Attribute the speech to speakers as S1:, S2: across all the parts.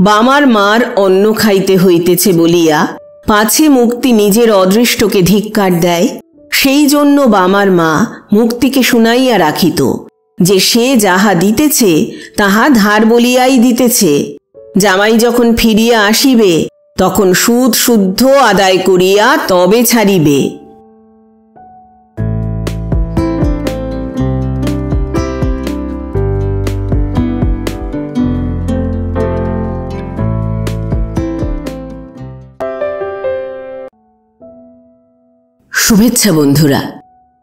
S1: বামার মার অন্ন খাইতে হইতেছে বলিয়া পাছে মুক্তি নিজের অদৃষ্টকে ধিক্কার দেয়, সেই জন্য বামার মা মুক্তিকে শুনাইয়া রাখিত যে সে যাহা দিতেছে তাহা ধার বলিয়াই দিতেছে। জামাই যখন ফিরিয়া আসিবে তখন সুদ শুদ্ধ আদায় করিয়া তবে ছাড়িবে। শুভেচ্ছা বন্ধুরা,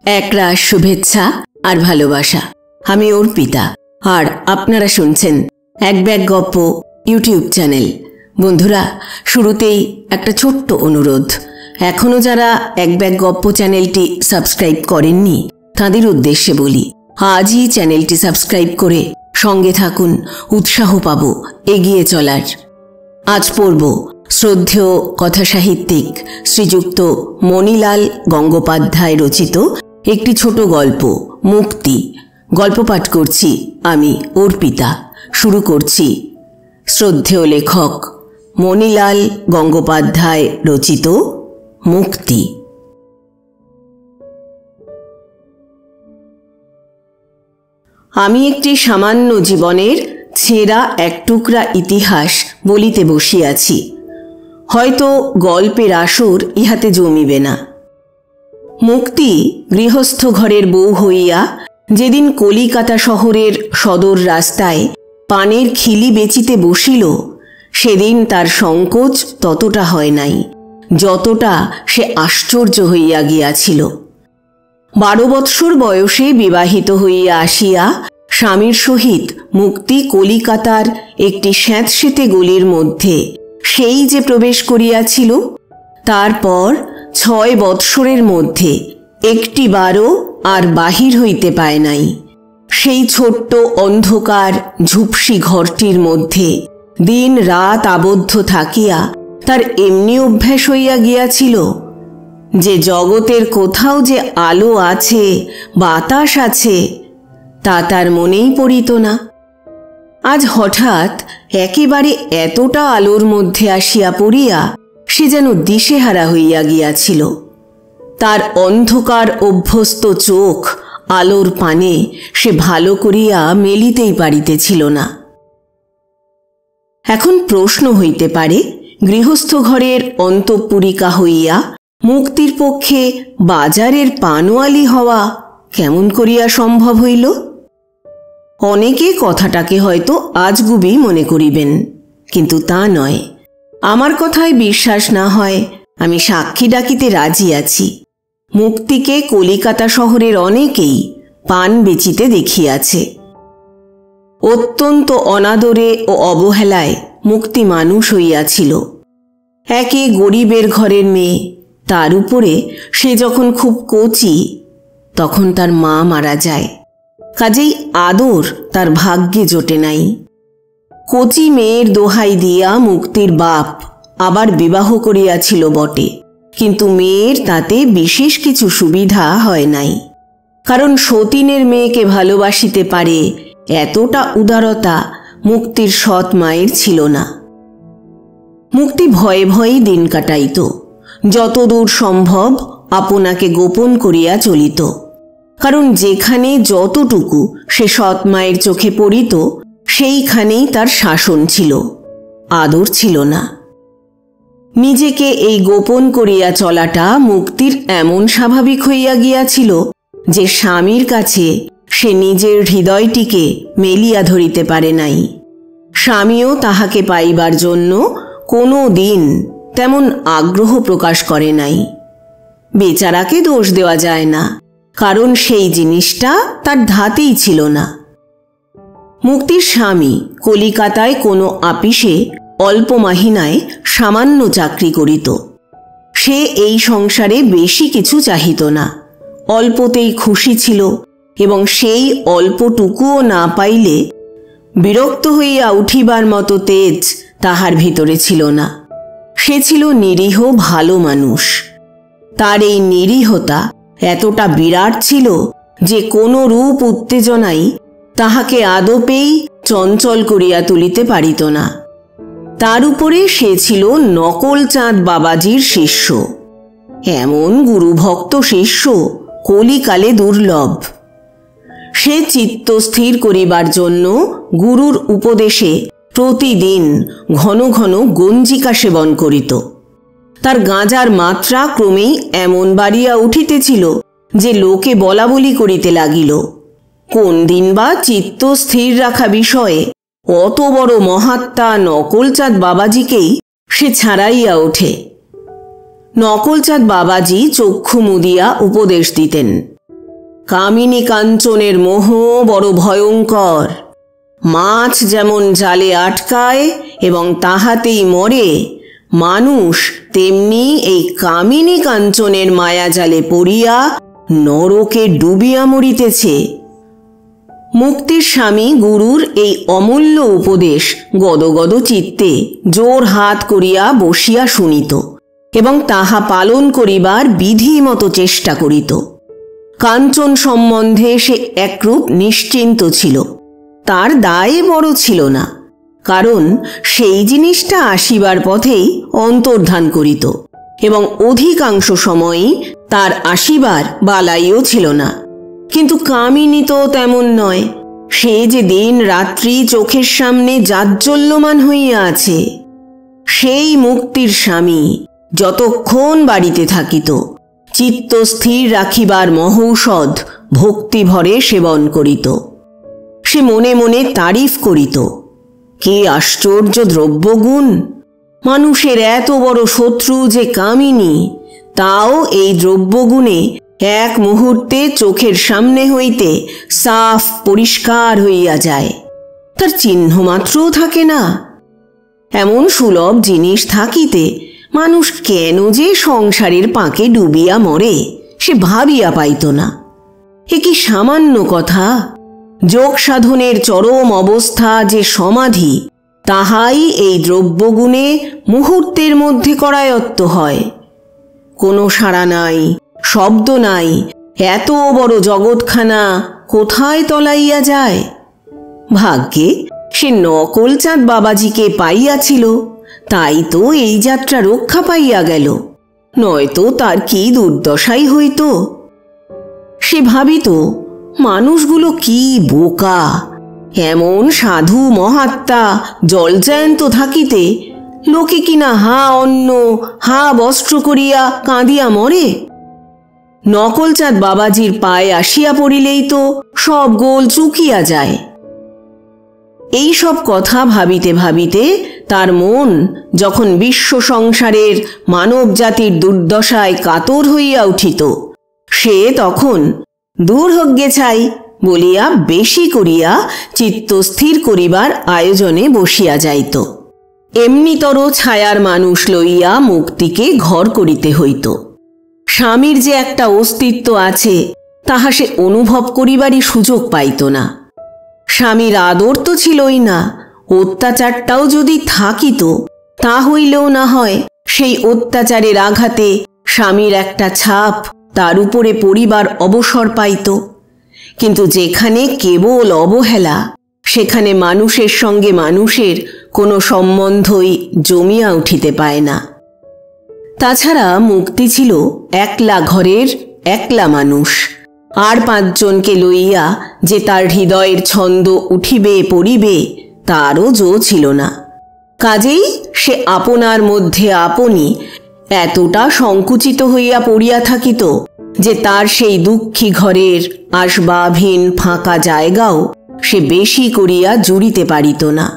S1: একরাশ শুভেচ্ছা আর ভালোবাসা। আমি অর্পিতা, আর আপনারা শুনছেন এক ব্যাগ গপ্প ইউটিউব চ্যানেল। বন্ধুরা, শুরুতেই একটা ছোট্ট অনুরোধ, এখনও যারা এক ব্যাগ গপ্প চ্যানেলটি সাবস্ক্রাইব করেননি তাদের উদ্দেশ্যে বলি, আজই চ্যানেলটি সাবস্ক্রাইব করে সঙ্গে থাকুন, উৎসাহ পাব এগিয়ে চলার। আজ পড়ব শ্রদ্ধেয় কথাসাহিত্যিক শ্রীযুক্ত মণিলাল গঙ্গোপাধ্যায় রচিত একটি ছোট গল্প মুক্তি। গল্প পাঠ করছি আমি অর্পিতা। শুরু করছি। শ্রদ্ধেয় লেখক মণিলাল গঙ্গোপাধ্যায় রচিত মুক্তি। আমি একটি সামান্য জীবনের ছেঁড়া এক টুকরা ইতিহাস বলিতে বসিয়াছি। হয়তো গল্পের আসর ইহাতে জমিবে না। মুক্তি গৃহস্থ ঘরের বউ হইয়া যেদিন কলিকাতা শহরের সদর রাস্তায় পানের খিলি বেচিতে বসিল, সেদিন তার সংকোচ ততটা হয় নাই যতটা সে আশ্চর্য হইয়া গিয়াছিল। 12 বৎসর বয়সে বিবাহিত হইয়া আসিয়া স্বামীর সহিত মুক্তি কলিকাতার একটি স্যাঁতসেঁতে গলির মধ্যে সেই যে প্রবেশ করিয়াছিল, তারপর 6 বৎসরের মধ্যে একটি বারও আর বাহির হইতে পায় নাই। সেই ছোট্ট অন্ধকার ঝুপসি ঘরটির মধ্যে দিন রাত আবদ্ধ থাকিয়া তার এমনি অভ্যাস হইয়া গিয়াছিল যে জগতের কোথাও যে আলো আছে, বাতাস আছে, তা তার মনেই পড়িত না। আজ হঠাৎ একেবারে এতটা আলোর মধ্যে আসিয়া পড়িয়া সে যেন দিশেহারা হইয়া গিয়াছিল। তার অন্ধকার অভ্যস্ত চোখ আলোর পানে সে ভালো করিয়া মেলিতেই পারিতেছিল না। এখন প্রশ্ন হইতে পারে, গৃহস্থ ঘরের অন্তঃপুরিকা হইয়া মুক্তির পক্ষে বাজারের পানোয়ালি হওয়া কেমন করিয়া সম্ভব হইল? অনেকে কথাটাকে হয়তো আজগুবি মনে করিবেন, কিন্তু তা নয়। আমার কথায় বিশ্বাস না হয় আমি সাক্ষী ডাকিতে রাজি আছি। মুক্তিকে কলিকাতা শহরের অনেকেই পান বেচিতে দেখিয়াছে। অত্যন্ত অনাদরে ও অবহেলায় মুক্তি মানুষ হইয়াছিল। একে গরিবের ঘরের মেয়ে, তার উপরে সে যখন খুব কচি তখন তার মা মারা যায়, কাজেই আদর তার ভাগ্যে জোটে নাই। কচি মেয়ের দোহাই দিয়া মুক্তির বাপ আবার বিবাহ করিয়াছিল বটে, কিন্তু মেয়ের তাতে বিশেষ কিছু সুবিধা হয় নাই, কারণ সতীনের মেয়েকে ভালোবাসিতে পারে এতটা উদারতা মুক্তির সৎ মায়ের ছিল না। মুক্তি ভয়ে ভয়েই দিন কাটাইত, যতদূর সম্ভব আপনাকে গোপন করিয়া চলিত, কারণ যেখানে যতটুকু সে সৎ মায়ের চোখে পড়িত সেইখানেই তার শাসন ছিল, আদর ছিল না। নিজেকে এই গোপন করিয়া চলাটা মুক্তির এমন স্বাভাবিক হইয়া গিয়াছিল যে স্বামীর কাছে সে নিজের হৃদয়টিকে মেলিয়া ধরিতে পারে নাই। স্বামীও তাহাকে পাইবার জন্য কোনো দিন তেমন আগ্রহ প্রকাশ করে নাই। বেচারাকে দোষ দেওয়া যায় না, কারণ সেই জিনিসটা তার ধাতেই ছিল না। মুক্তির স্বামী কলিকাতায় কোনো আপিসে অল্প মাহিনায় সামান্য চাকরি করিত। সে এই সংসারে বেশি কিছু চাহিত না, অল্পতেই খুশি ছিল, এবং সেই অল্পটুকুও না পাইলে বিরক্ত হইয়া উঠিবার মতো তেজ তাহার ভিতরে ছিল না। সে ছিল নিরীহ ভালো মানুষ। তার এই নিরীহতা এতটা বিরাট ছিল যে কোনো রূপ উত্তেজনাই তাহাকে আদপেই চঞ্চল করিয়া তুলিতে পারিত না। তার উপরে সে ছিল নকলচাঁদ বাবাজির শিষ্য। এমন গুরুভক্ত শিষ্য কলিকালে দুর্লভ। সে চিত্ত স্থির করিবার জন্য গুরুর উপদেশে প্রতিদিন ঘন ঘন গঞ্জিকা সেবন করিত। তার গাঁজার মাত্রা ক্রমেই এমন বাড়িয়া উঠিতেছিল যে লোকে বলা বলি করিতে লাগিল, কোন দিন বা চিত্ত স্থির রাখা বিষয়ে অত বড় মহাত্মা নকলচাঁদ বাবাজিকেই সে ছাড়াইয়া ওঠে। নকলচাঁদ বাবাজি চক্ষু মুদিয়া উপদেশ দিতেন, কামিনী কাঞ্চনের মোহ বড় ভয়ঙ্কর। মাছ যেমন জালে আটকায় এবং তাহাতেই মরে, মানুষ তেমনি এই কামিনী কাঞ্চনের মায়াজালে পড়িয়া নরকে ডুবিয়া মরিতেছে। মুক্তির স্বামী গুরুর এই অমূল্য উপদেশ গদগদ চিত্তে জোর হাত করিয়া বসিয়া শুনিত এবং তাহা পালন করিবার বিধিমতো চেষ্টা করিত। কাঞ্চন সম্বন্ধে সে একরূপ নিশ্চিন্ত ছিল। তার দায় বড় ছিল না, কারণ সেই জিনিসটা আসিবার পথেই অন্তর্ধান করিত এবং অধিকাংশ সময়ই তার আসিবার বালাইও ছিল না। কিন্তু কামিনী তো তেমন নয়। সে যে দিন রাত্রি চোখের সামনে জাজ্জল্যমান হইয়া আছে। সেই মুক্তির স্বামী যতক্ষণ বাড়িতে থাকিত চিত্ত স্থির রাখিবার মহৌষধ ভক্তিভরে সেবন করিত। সে মনে মনে তারিফ করিত, কে আশ্চর্য দ্রব্যগুণ! মানুষের এত বড় শত্রু যে কামিনী, তাও এই দ্রব্যগুণে এক মুহূর্তে চোখের সামনে হইতে সাফ পরিষ্কার হইয়া যায়, তার চিহ্ন মাত্রও থাকে না। এমন সুলভ জিনিস থাকিতে মানুষ কেন যে সংসারের পাকে ডুবিয়া মরে সে ভাবিয়া পাইত না। এ কি সামান্য কথা! যোগ সাধনের চরম অবস্থা যে সমাধি, তাহাই এই দ্রব্যগুণে মুহূর্তের মধ্যে করায়ত্ত হয়। কোনো সাড়া নাই, শব্দ নাই, এত বড় জগৎখানা কোথায় তলাইয়া যায়? ভাগ্যে সে নকলচাঁদ বাবাজিকে পাইয়াছিল, তাই তো এই যাত্রা রক্ষা পাইয়া গেল, নয়তো তার কি দুর্দশাই হইত। সে ভাবিত, মানুষগুলো কি বোকা! এমন সাধু মহাত্মা জলজায়ন্ত থাকিতে লোকে কিনা হা অন্ন হা বস্ত্র করিয়া কাঁদিয়া মরে। নকলচাঁদ বাবাজির পায়ে আসিয়া পড়িলেই তো সব গোল চুকিয়া যায়। এই সব কথা ভাবিতে ভাবিতে তার মন যখন বিশ্ব সংসারের মানব জাতির দুর্দশায় কাতর হইয়া উঠিত, সে তখন দূর হগ্গে ছাই বলিয়া বেশি করিয়া চিত্ত স্থির করিবার আয়োজনে বসিয়া যাইত। এমনিতর ছায়ার মানুষ লইয়া মুক্তিকে ঘর করিতে হইত। স্বামীর যে একটা অস্তিত্ব আছে তাহা সে অনুভব করিবারই সুযোগ পাইত না। স্বামীর আদর তো ছিলই না, অত্যাচারটাও যদি থাকিত তা হইলেও না হয় সেই অত্যাচারের আঘাতে স্বামীর একটা ছাপ তার উপরে পড়িবার অবসর পাইত। কিন্তু যেখানে কেবল অবহেলা, সেখানে মানুষের সঙ্গে মানুষের কোনো সম্বন্ধই জমিয়া উঠিতে পায় না। তাছাড়া মুক্তি ছিল একলা ঘরের একলা মানুষ, আর 5 জনকে লইয়া যে তার হৃদয়ের ছন্দ উঠিবে পড়িবে তারও জো ছিল না। কাজেই সে আপনার মধ্যে আপনি এতটা সংকুচিত হইয়া পড়িয়া থাকিত যে তার সেই দুঃখী ঘরের আসবাবহীন ফাঁকা জায়গাও সে বেশি করিয়া জুড়িতে পারিত না।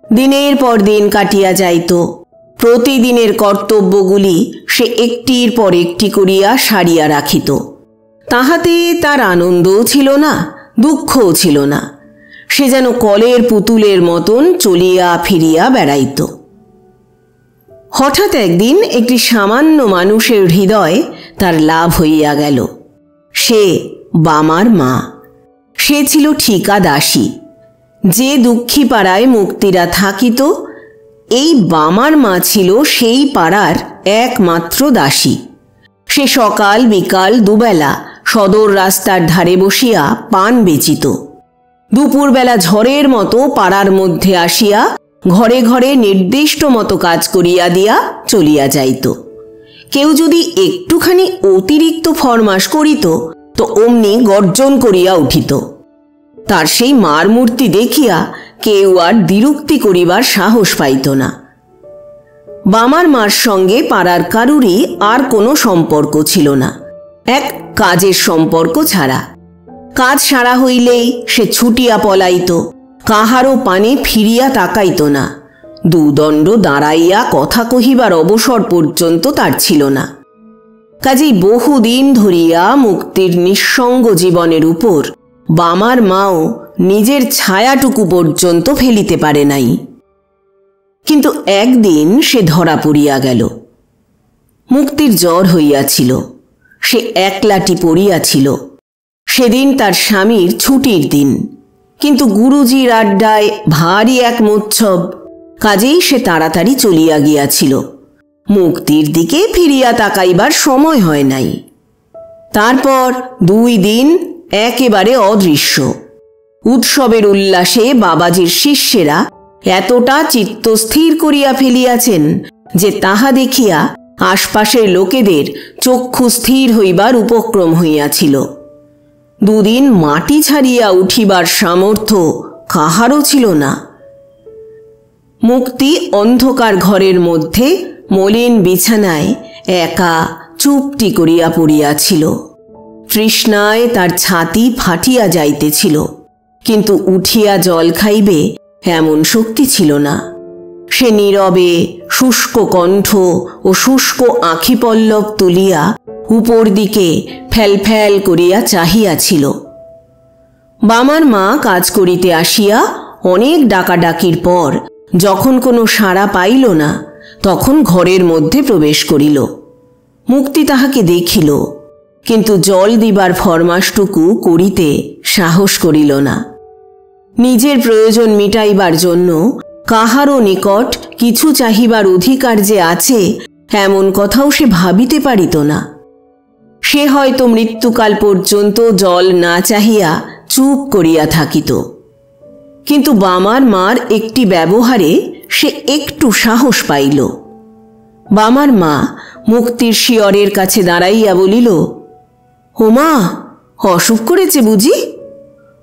S1: দিনের পর দিন কাটিয়া যাইত। প্রতিদিনের কর্তব্যগুলি সে একটির পর একটি করিয়া সারিয়া রাখিত। তাহাতে তার আনন্দও ছিল না, দুঃখও ছিল না। সে যেন কলের পুতুলের মতন চলিয়া ফিরিয়া বেড়াইত। হঠাৎ একদিন একটি সামান্য মানুষের হৃদয় তার লাভ হইয়া গেল। সে বামার মা। সে ছিল ঠিকা দাসী। যে দুঃখী পাড়ায় মুক্তিরা থাকিত, এই বামার মা ছিল সেই পাড়ার একমাত্র দাসী। সে সকাল বিকাল দুবেলা সদর রাস্তার ধারে বসিয়া পান বেচিত। দুপুরবেলা ঝড়ের মতো পাড়ার মধ্যে আসিয়া ঘরে ঘরে নির্দিষ্ট মতো কাজ করিয়া দিয়া চলিয়া যাইত। কেউ যদি একটুখানি অতিরিক্ত ফরমাস করিত তো অমনি গর্জন করিয়া উঠিত। তার সেই মার মূর্তি দেখিয়া কেউ আর দ্বিরুক্তি করিবার সাহস পাইত না। বামার মার সঙ্গে পাড়ার কারুরই আর কোনো সম্পর্ক ছিল না, এক কাজের সম্পর্ক ছাড়া। কাজ সারা হইলেই সে ছুটিয়া পলাইত, কাহারও পানে ফিরিয়া তাকাইত না। দুদণ্ড দাঁড়াইয়া কথা কহিবার অবসর পর্যন্ত তার ছিল না। কাজেই বহুদিন ধরিয়া মুক্তির নিঃসঙ্গ জীবনের উপর বামার মাও নিজের ছায়াটুকু পর্যন্ত ফেলিতে পারে নাই। কিন্তু একদিন সে ধরা পড়িয়া গেল। মুক্তির জ্বর হইয়াছিল, সে একলাটি পড়িয়াছিল। সেদিন তার স্বামীর ছুটির দিন, কিন্তু গুরুজির আড্ডায় ভারী এক মোচ্ছব, কাজেই সে তাড়াতাড়ি চলিয়া গিয়াছিল। মুক্তির দিকে ফিরিয়া তাকাইবার সময় হয় নাই। তারপর 2 দিন একেবারে অদৃশ্য। উৎসবের উল্লাসে বাবাজির শিষ্যেরা এতটা চিত্তস্থির করিয়া ফেলিয়াছেন যে তাহা দেখিয়া আশপাশের লোকেদের চক্ষু স্থির হইবার উপক্রম হইয়াছিল। 2 দিন মাটি ছাড়িয়া উঠিবার সামর্থ্য কাহারও ছিল না। মুক্তি অন্ধকার ঘরের মধ্যে মলিন বিছানায় একা চুপটি করিয়া পড়িয়াছিল। তৃষ্ণায় তার ছাতি ফাটিয়া যাইতেছিল, কিন্তু উঠিয়া জল খাইবে এমন শক্তি ছিল না। সে নীরবে শুষ্ক কণ্ঠ ও শুষ্ক আঁখি পল্লব তুলিয়া উপর দিকে ফ্যালফ্যাল করিয়া চাহিয়াছিল। বামার মা কাজ করিতে আসিয়া অনেক ডাকাডাকির পর যখন কোনো সাড়া পাইল না, তখন ঘরের মধ্যে প্রবেশ করিল। মুক্তি তাহাকে দেখিল, কিন্তু জল দিবার ফরমাসটুকু করিতে সাহস করিল না। নিজের প্রয়োজন মিটাইবার জন্য কাহারও নিকট কিছু চাহিবার অধিকার যে আছে এমন কথাও সে ভাবিতে পারিত না। সে হয়তো মৃত্যুকাল পর্যন্ত জল না চাহিয়া চুপ করিয়া থাকিত, কিন্তু বামার মার একটি ব্যবহারে সে একটু সাহস পাইল। বামার মা মুক্তির শিয়রের কাছে দাঁড়াইয়া বলিল, "ওমা, অসুখ করেছে বুঝি?"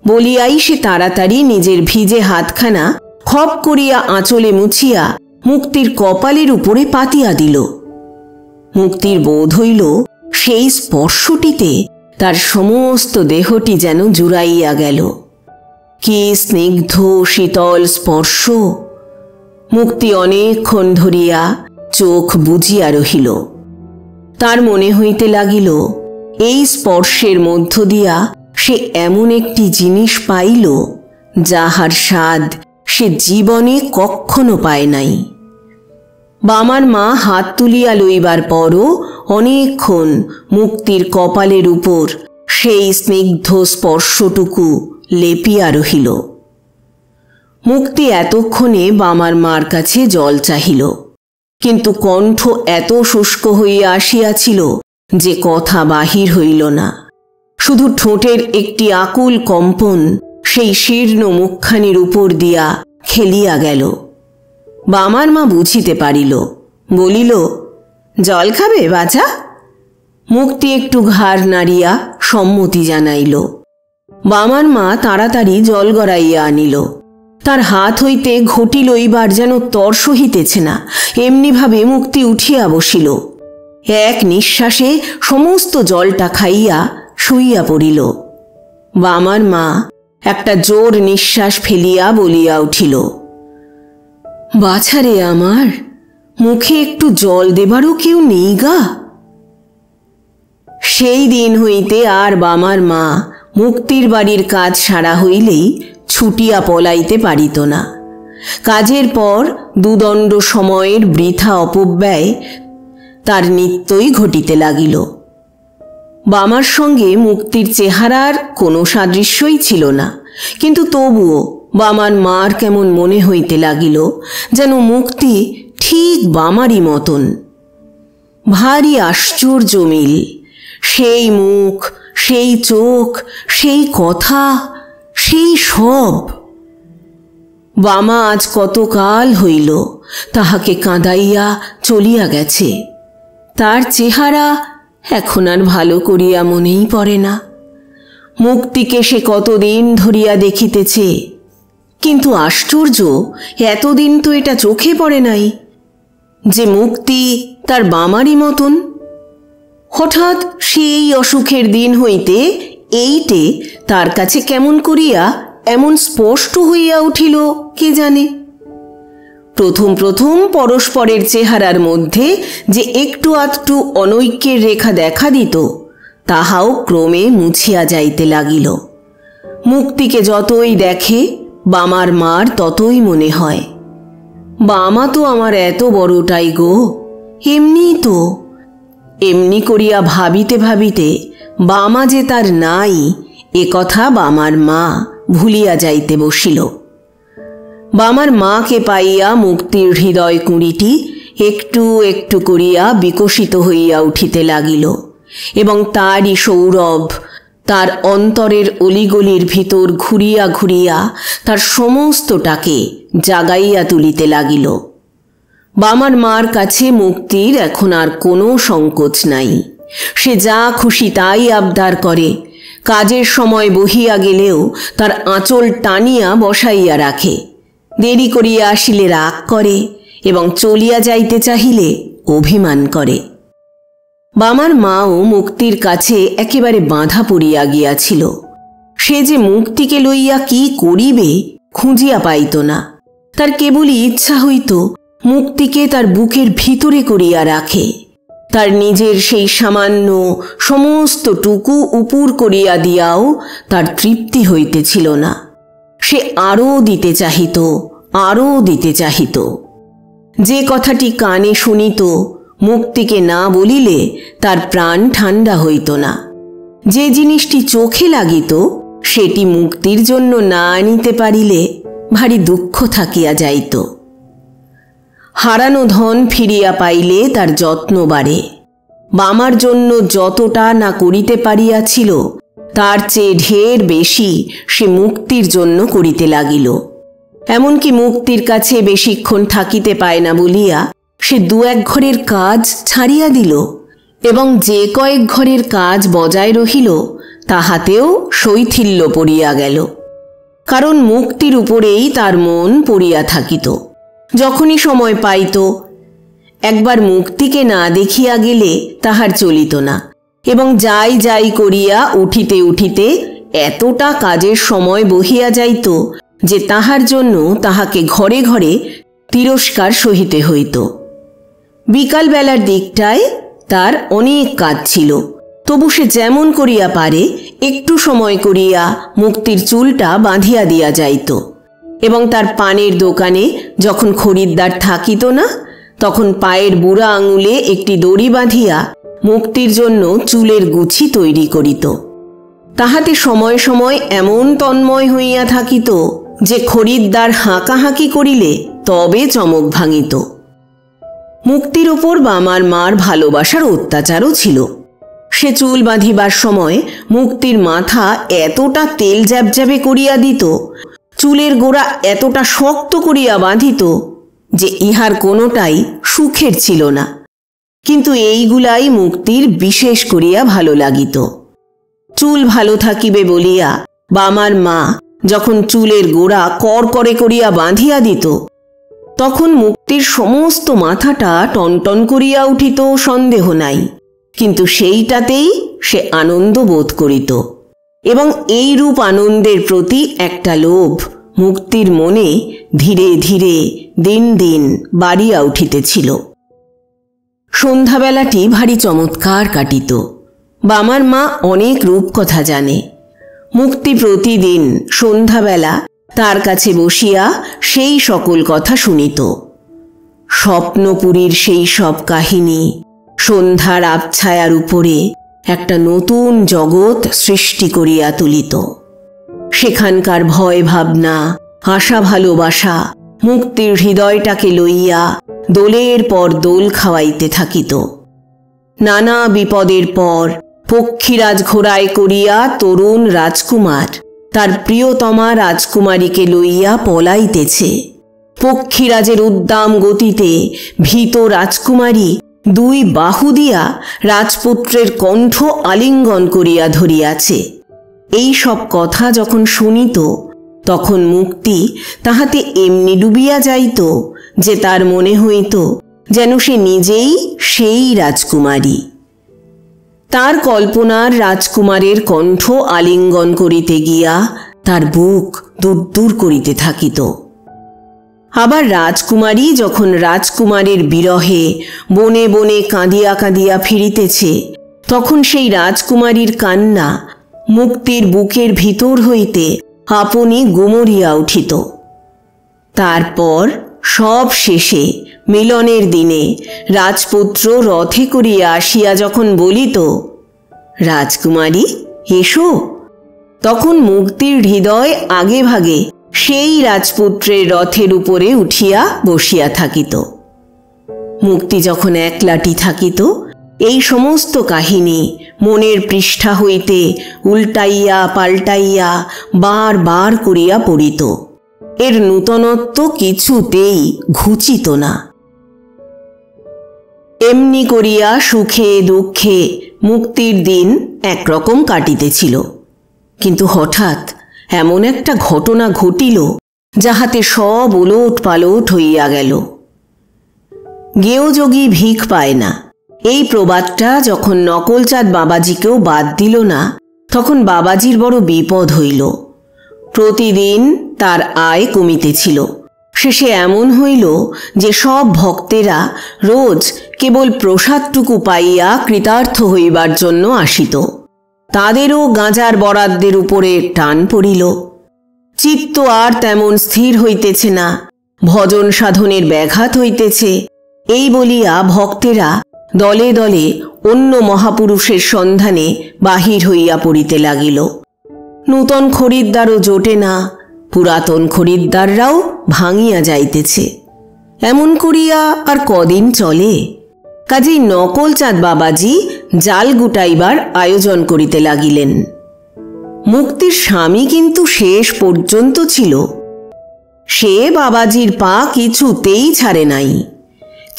S1: বলিয়াই সে তাড়াতাড়ি নিজের ভিজে হাতখানা খপ করিয়া আঁচলে মুছিয়া মুক্তির কপালের উপরে পাতিয়া দিল। মুক্তির বোধ হইল সেই স্পর্শটিতে তার সমস্ত দেহটি যেন জুড়াইয়া গেল। কি স্নিগ্ধ শীতল স্পর্শ! মুক্তি অনেকক্ষণ ধরিয়া চোখ বুজিয়া রহিল। তার মনে হইতে লাগিল এই স্পর্শের মধ্য দিয়া সে এমন একটি জিনিস পাইল যাহার স্বাদ সে জীবনে কখনো পায় নাই। বামার মা হাত তুলিয়া লইবার পরও অনেকক্ষণ মুক্তির কপালের উপর সেই স্নিগ্ধ স্পর্শটুকু লেপিয়া রহিল। মুক্তি এতক্ষণে বামার মার কাছে জল চাহিল, কিন্তু কণ্ঠ এত শুষ্ক হইয়া আসিয়াছিল যে কথা বাহির হইল না। শুধু ঠোঁটের একটি আকুল কম্পন সেই শীর্ণ মুখখানির উপর দিয়া খেলিয়া গেল। বামার মা বুঝিতে পারিল, বলিল, "জল খাবে বাছা?" মুক্তি একটু ঘাড় নাড়িয়া সম্মতি জানাইল। বামার মা তাড়াতাড়ি জল গড়াইয়া আনিল। তার হাত হইতে ঘটি লইবার যেন তর সহিতেছে না, এমনিভাবে মুক্তি উঠিয়া বসিল। এক নিঃশ্বাসে সমস্ত জলটা খাইয়া শুইয়া পড়িল। বামার মা একটা জোর নিঃশ্বাস ফেলিয়া বলিয়া উঠিল, "বাছারে আমার, মুখে একটু জল দেবারও কেউ নেই গা?" সেই দিন হইতে আর বামার মা মুক্তির বাড়ির কাজ সারা হইলেই ছুটিয়া পলাইতে পারিত না। কাজের পর দুদণ্ড সময়ের বৃথা অপব্যয় তার নিত্যই ঘটিতে লাগিল। বামার সঙ্গে মুক্তির চেহারার কোনো সাদৃশ্যই ছিল না, কিন্তু তবুও বামার মার কেমন মনে হইতে লাগিল যেন মুক্তি ঠিক বামারই মতন। ভারী আশ্চর্য মিল, সেই মুখ, সেই চোখ, সেই কথা, সেই সব। বামা আজ কতকাল হইল তাহাকে কাঁদাইয়া চলিয়া গেছে। তার চেহারা এখন আর ভালো করিয়া মনেই পড়ে না। মুক্তিকে সে কতদিন ধরিয়া দেখিতেছে, কিন্তু আশ্চর্য, এতদিন তো এটা চোখে পড়ে নাই যে মুক্তি তার বামারই মতন। হঠাৎ সেই অসুখের দিন হইতে এইটে তার কাছে কেমন করিয়া এমন স্পষ্ট হইয়া উঠিল কে জানে। প্রথম প্রথম পরস্পরের চেহারার মধ্যে যে একটু আধটু অনৈক্যের রেখা দেখা দিত, তাহাও ক্রমে মুছিয়া যাইতে লাগিল। মুক্তিকে যতই দেখে বামার মার ততই মনে হয়, বামা তো আমার এত বড়টাই গো, এমনি তো। এমনি করিয়া ভাবিতে ভাবিতে বামা যে তার নাই এ কথা বামার মা ভুলিয়া যাইতে বসিল। বামার মাকে পাইয়া মুক্তির হৃদয় কুঁড়িটি একটু একটু করিয়া বিকশিত হইয়া উঠিতে লাগিল এবং তারই সৌরভ তার অন্তরের অলিগলির ভিতর ঘুরিয়া ঘুরিয়া তার সমস্তটাকে জাগাইয়া তুলিতে লাগিল। বামার মার কাছে মুক্তির এখন আর কোনো সংকোচ নাই। সে যা খুশি তাই আবদার করে। কাজের সময় বহিয়া গেলেও তার আঁচল টানিয়া বসাইয়া রাখে। দেরি করিয়া আসিলে রাগ করে এবং চলিয়া যাইতে চাহিলে অভিমান করে। বামার মাও মুক্তির কাছে একেবারে বাঁধা পড়িয়া গিয়াছিল। সে যে মুক্তিকে লইয়া কি করিবে খুঁজিয়া পাইত না। তার কেবলই ইচ্ছা হইত মুক্তিকে তার বুকের ভিতরে করিয়া রাখে। তার নিজের সেই সামান্য সমস্তটুকু উপুর করিয়া দিয়াও তার তৃপ্তি হইতেছিল না। সে আরও দিতে চাহিত, আরও দিতে চাহিত। যে কথাটি কানে শুনিত মুক্তিকে না বলিলে তার প্রাণ ঠান্ডা হইত না। যে জিনিসটি চোখে লাগিত সেটি মুক্তির জন্য না আনিতে পারিলে ভারী দুঃখ থাকিয়া যাইত। হারানো ধন ফিরিয়া পাইলে তার যত্ন বাড়ে। বামার জন্য যতটা না করিতে পারিয়াছিল তার চেয়ে ঢের বেশি সে মুক্তির জন্য করিতে লাগিল। এমনকি মুক্তির কাছে বেশিক্ষণ থাকিতে পায় না বলিয়া সে দু এক ঘরের কাজ ছাড়িয়া দিল এবং যে কয়েক ঘরের কাজ বজায় রহিল তাহাতেও শৈথিল্য পড়িয়া গেল। কারণ মুক্তির উপরেই তার মন পড়িয়া থাকিত। যখনই সময় পাইত একবার মুক্তিকে না দেখিয়া গেলে তাহার চলিত না এবং যাই যাই করিয়া উঠিতে উঠিতে এতটা কাজের সময় বহিয়া যাইত যে তাহার জন্য তাহাকে ঘরে ঘরে তিরস্কার সহিতে হইত। বিকালবেলার দিকটায় তার অনেক কাজ ছিল, তবু সে যেমন করিয়া পারে একটু সময় করিয়া মুক্তির চুলটা বাঁধিয়া দিয়া যাইত এবং তার পানের দোকানে যখন খরিদ্দার থাকিত না তখন পায়ের বুড়া আঙুলে একটি দড়ি বাঁধিয়া মুক্তির জন্য চুলের গুছি তৈরি করিত। তাহাতে সময় সময় এমন তন্ময় হইয়া থাকিত যে খরিদ্দার হাঁকাহাঁকি করিলে তবে চমক ভাঙিত। মুক্তির ওপর বামার মার ভালোবাসার অত্যাচারও ছিল। সে চুল বাঁধিবার সময় মুক্তির মাথা এতটা তেল জ্যাবজ্যাবে করিয়া দিত, চুলের গোড়া এতটা শক্ত করিয়া বাঁধিত যে ইহার কোনোটাই সুখের ছিল না। কিন্তু এইগুলাই মুক্তির বিশেষ করিয়া ভালো লাগিত। চুল ভালো থাকিবে বলিয়া বামার মা যখন চুলের গোড়া করকরে করিয়া বাঁধিয়া দিত তখন মুক্তির সমস্ত মাথাটা টনটন করিয়া উঠিত, সন্দেহ নাই। কিন্তু সেইটাতেই সে আনন্দ বোধ করিত এবং এইরূপ আনন্দের প্রতি একটা লোভ মুক্তির মনে ধীরে ধীরে দিন দিন বাড়িয়া উঠিতেছিল। সন্ধ্যাবেলাটি ভারী চমৎকার কাটিত। বামার মা অনেক রূপকথা জানে। মুক্তি প্রতিদিন সন্ধ্যাবেলা তার কাছে বসিয়া সেই সকল কথা শুনিত। স্বপ্নপুরীর সেই সব কাহিনী সন্ধ্যার আবছায়ার উপরে একটা নতুন জগৎ সৃষ্টি করিয়া তুলিত। সেখানকার ভয় ভাবনা, আশা ভালোবাসা মুক্তির হৃদয়টাকে লইয়া দোলের পর দোল খাওয়াইতে থাকিত। নানা বিপদের পর পক্ষীরাজ ঘোড়ায় করিয়া তরুণ রাজকুমার তার প্রিয়তমা রাজকুমারীকে লইয়া পলাইতেছে। পক্ষীরাজের উদ্দাম গতিতে ভীত রাজকুমারী দুই বাহু দিয়া রাজপুত্রের কণ্ঠ আলিঙ্গন করিয়া ধরিয়াছে। এই সব কথা যখন শুনিত তখন মুক্তি তাহাতে এমনি ডুবিয়া যাইত যে তার মনে হইত যেন সে নিজেই সেই রাজকুমারী। তার কল্পনার রাজকুমারের কণ্ঠ আলিঙ্গন করিতে গিয়া তার বুক দূর করিতে থাকিত। আবার রাজকুমারী যখন রাজকুমারের বিরহে বনে বনে কাঁদিয়া কাঁদিয়া ফিরিতেছে তখন সেই রাজকুমারীর কান্না মুক্তির বুকের ভিতর হইতে আপনি গুমরিয়া উঠিত। তারপর সব শেষে মিলনের দিনে রাজপুত্র রথে করিয়া আসিয়া যখন বলিত, রাজকুমারী এসো, তখন মুক্তির হৃদয় আগে ভাগে সেই রাজপুত্রের রথের উপরে উঠিয়া বসিয়া থাকিত। মুক্তি যখন একলাটি থাকিত এই সমস্ত কাহিনী মনের পৃষ্ঠা হইতে উল্টাইয়া পাল্টাইয়া বার বার করিয়া পড়িত। এর নূতনত্ব কিছুতেই ঘুচিত না। এমনি করিয়া সুখে দুঃখে মুক্তির দিন একরকম কাটিতেছিল। কিন্তু হঠাৎ এমন একটা ঘটনা ঘটিল যাহাতে সব উলট পালট হইয়া গেল। গেও যোগী ভিখ পায় না, এই প্রবাদটা যখন নকলচাঁদ বাবাজিকেও বাদ দিল না তখন বাবাজির বড় বিপদ হইল। প্রতিদিন তার আয় কমিতেছিল। শেষে এমন হইল যে সব ভক্তেরা রোজ কেবল প্রসাদটুকু পাইয়া কৃতার্থ হইবার জন্য আসিত। তাদেরও গাঁজার বরাদ্দের উপরে টান পড়িল। চিত্ত আর তেমন স্থির হইতেছে না, ভজন সাধনের ব্যাঘাত হইতেছে। এই বলিয়া ভক্তেরা দলে দলে অন্য মহাপুরুষের সন্ধানে বাহির হইয়া পড়িতে লাগিল। নূতন খরিদ্দারও জোটে না, পুরাতন খরিদ্দাররাও ভাঙিয়া যাইতেছে। এমন করিয়া আর কদিন চলে? কাজেই নকলচাঁদ বাবাজি জাল গুটাইবার আয়োজন করিতে লাগিলেন। মুক্তির স্বামী কিন্তু শেষ পর্যন্ত ছিল। সে বাবাজির পা কিছুতেই ছাড়ে নাই।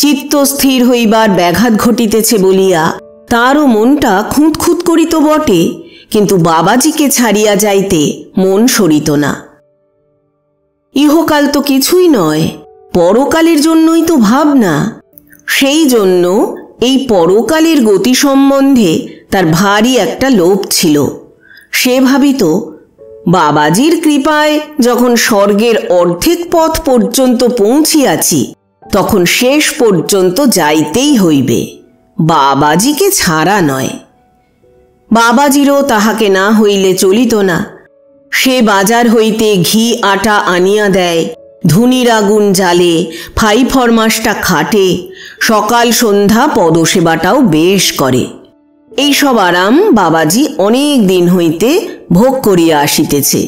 S1: চিত্ত স্থির হইবার ব্যাঘাত ঘটিতেছে বলিয়া তারও মনটা খুঁতখুত করিত বটে, কিন্তু বাবাজিকে ছাড়িয়া যাইতে মন সরিত না। ইহকাল তো কিছুই নয়, পরকালের জন্যই তো ভাবনা। সেই জন্য এই পরকালের গতি সম্বন্ধে তার ভারী একটা লোভ ছিল। সে ভাবিত, বাবাজির কৃপায় যখন স্বর্গের অর্ধেক পথ পর্যন্ত পৌঁছিয়াছি তখন শেষ পর্যন্ত যাইতেই হইবে, বাবাজিকে ছাড়া নয়। বাবাজিরও তাহাকে না হইলে চলিত না। সে বাজার হইতে ঘি আটা আনিয়া দেয়, ধুনির আগুন জ্বালে, ফাই ফরমাসটা খাটে, সকাল সন্ধ্যা পদসেবাটাও বেশ করে। এইসব আরাম বাবাজি অনেক দিন হইতে ভোগ করিয়া আসিতেছে।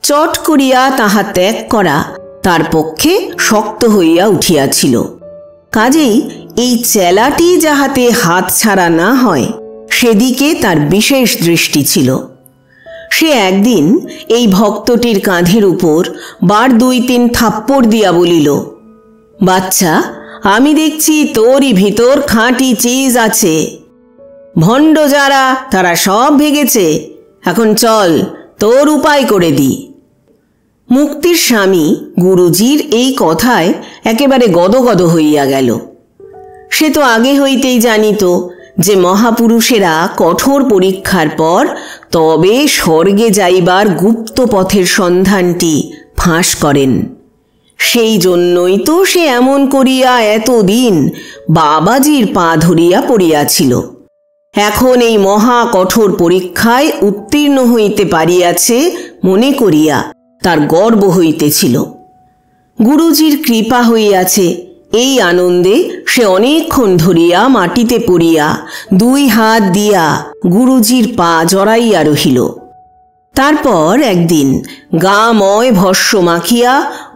S1: চট করিয়া তাহা ত্যাগ করা তার পক্ষে শক্ত হইয়া উঠিয়াছিল। কাজেই এই চেলাটি যাহাতে হাত ছাড়া না হয় সেদিকে তার বিশেষ দৃষ্টি ছিল। সে একদিন এই ভক্তটির কাঁধের উপর বার দুই তিন থাপ্পড় দিয়া বলিল, বাচ্চা, আমি দেখছি তোরই ভিতর খাঁটি চিজ আছে। ভণ্ড যারা তারা সব ভেগেছে, এখন চল তোর উপায় করে দি। মুক্তির স্বামী গুরুজির এই কথায় একেবারে গদগদ হইয়া গেল। সে তো আগে হইতেই জানিত যে মহাপুরুষেরা কঠোর পরীক্ষার পর তবে স্বর্গে যাইবার গুপ্ত পথের সন্ধানটি ফাঁস করেন। সেই জন্যই তো সে এমন করিয়া এতদিন বাবাজির পা ধরিয়া পড়িয়াছিল। এখন এই মহা কঠোর পরীক্ষায় উত্তীর্ণ হইতে পারিয়াছে মনে করিয়া তার গর্ব হইতেছিল। গুরুজির কৃপা হইয়াছে, এই আনন্দে সে অনেকক্ষণ ধরিয়া মাটিতে পড়িয়া দুই হাত দিয়া গুরুজির পা জড়াইয়া রহিল। তারপর একদিন গাময় ভস্য মাখিয়া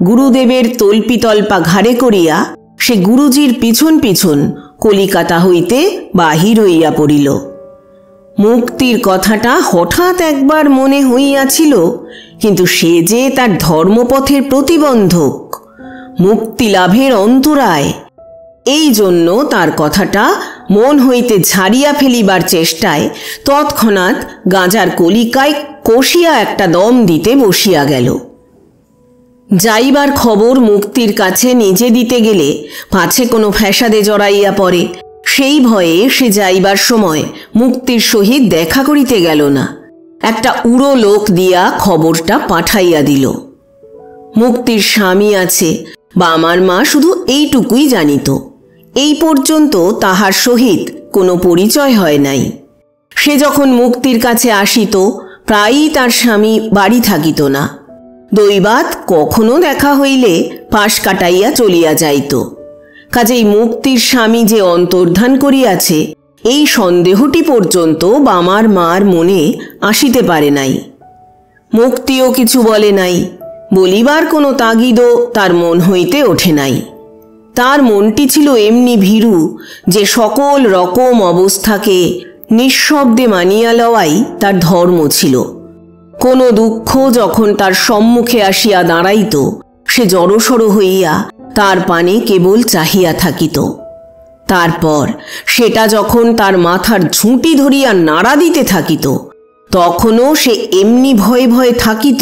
S1: গুরুদেবের তল্পিতল্পা ঘাড়ে করিয়া সে গুরুজির পিছন পিছন কলিকাতা হইতে বাহির হইয়া পড়িল। মুক্তির কথাটা হঠাৎ একবার মনে হইয়াছিল, কিন্তু সে যে তার ধর্মপথের প্রতিবন্ধক, মুক্তি লাভের অন্তরায়, এই জন্য তার কথাটা মন হইতে ঝাড়িয়া ফেলিবার চেষ্টায় তৎক্ষণাৎ গাঁজার কলিকায় কষিয়া একটা দম দিতে বসিয়া গেল। যাইবার খবর মুক্তির কাছে নিজে দিতে গেলে পাছে কোনো ফ্যাসাদে জড়াইয়া পড়ে, সেই ভয়ে সে যাইবার সময় মুক্তির সহিত দেখা করিতে গেল না। একটা উড়ো লোক দিয়া খবরটা পাঠাইয়া দিল। মুক্তির স্বামী আছে বা আমার মা শুধু এইটুকুই জানিত। এই পর্যন্ত তাহার সহিত কোনো পরিচয় হয় নাই। সে যখন মুক্তির কাছে আসিত, প্রায়ই তার স্বামী বাড়ি থাকিত না। দৈবাৎ কখনো দেখা হইলে পাশ কাটাইয়া চলিয়া যাইত। কাজেই মুক্তির স্বামী যে অন্তর্ধান করিয়াছে, এই সন্দেহটি পর্যন্ত বামার মার মনে আসিতে পারে নাই। মুক্তিও কিছু বলে নাই, বলিবার কোনো তাগিদও তার মন হইতে ওঠে নাই। তার মনটি ছিল এমনি ভীরু যে সকল রকম অবস্থাকে নিঃশব্দে মানিয়া লওয়াই তার ধর্ম ছিল। কোনো দুঃখ যখন তার সম্মুখে আসিয়া দাঁড়াইত, সে জড়সড় হইয়া তার পানে কেবল চাহিয়া থাকিত। তারপর সেটা যখন তার মাথার ঝুঁটি ধরিয়া নাড়া দিতে থাকিত, তখনও সে এমনি ভয়ে ভয়ে থাকিত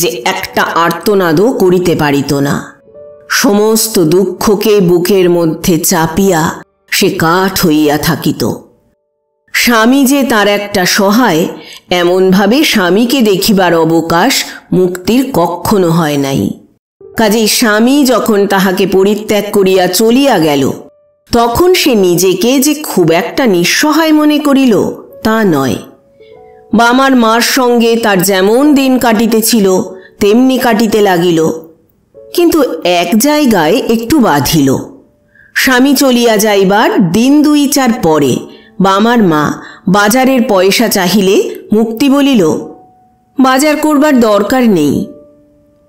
S1: যে একটা আর্তনাদও করিতে পারিত না। সমস্ত দুঃখকে বুকের মধ্যে চাপিয়া সে কাঠ হইয়া থাকিত। স্বামী যে তার একটা সহায়, এমনভাবে স্বামীকে দেখিবার অবকাশ মুক্তির কখনো হয় নাই। কাজেই স্বামী যখন তাহাকে পরিত্যাগ করিয়া চলিয়া গেল, তখন সে নিজেকে যে খুব একটা নিঃসহায় মনে করিল তা নয়। বামার মার সঙ্গে তার যেমন দিন কাটিতেছিল তেমনি কাটিতে লাগিল, কিন্তু এক জায়গায় একটু বাধিল। স্বামী চলিয়া যাইবার দিন 2-4 পরে বামার মা বাজারের পয়সা চাহিলে মুক্তি বলিল, বাজার করবার দরকার নেই।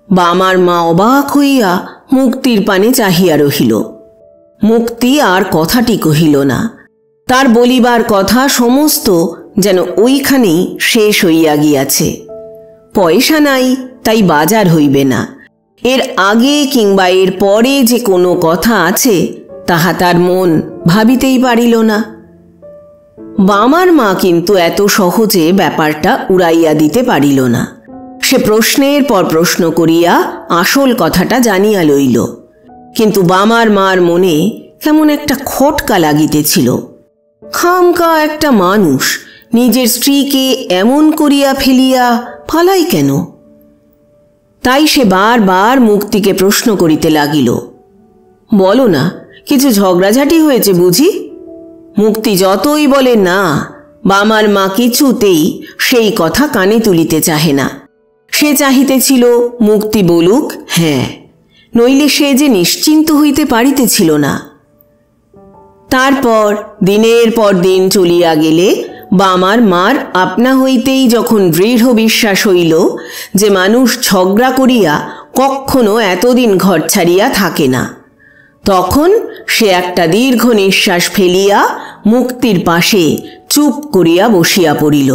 S1: বামার মা অবাক হইয়া মুক্তির পানে চাহিয়া রহিল। মুক্তি আর কথাটি কহিল না। তার বলিবার কথা সমস্ত যেন ওইখানেই শেষ হইয়া গিয়াছে। পয়সা নাই তাই বাজার হইবে না, এর আগে কিংবা এর পরে যে কোনো কথা আছে তাহা তার মন ভাবিতেই পারিল না। বামার মা কিন্তু এত সহজে ব্যাপারটা উড়াইয়া দিতে পারিল না। সে প্রশ্নের পর প্রশ্ন করিয়া আসল কথাটা জানিয়া লইল, কিন্তু বামার মার মনে কেমন একটা খটকা লাগিতেছিল। খামকা একটা মানুষ নিজের স্ত্রীকে এমন করিয়া ফেলিয়া পালাই কেন? তাই সে বারবার মুক্তিকে প্রশ্ন করিতে লাগিল, বলো না, কিছু ঝগড়াঝাটি হয়েছে বুঝি? মুক্তি যতই বলে না, বামার মা কিছুতেই সেই কথা কানে তুলিতে চাহে না। সে চাহিতেছিল মুক্তি বলুক হ্যাঁ, নইলে সে যে নিশ্চিন্ত হইতে পারিতেছিল না। তারপর দিনের পর দিন চলিয়া গেলে বামার মার আপনা হইতেই যখন দৃঢ় বিশ্বাস হইল যে মানুষ ঝগড়া করিয়া কখনো এতদিন ঘর ছাড়িয়া থাকে না, তখন সে একটা দীর্ঘ নিঃশ্বাস ফেলিয়া মুক্তির পাশে চুপ করিয়া বসিয়া পড়িল।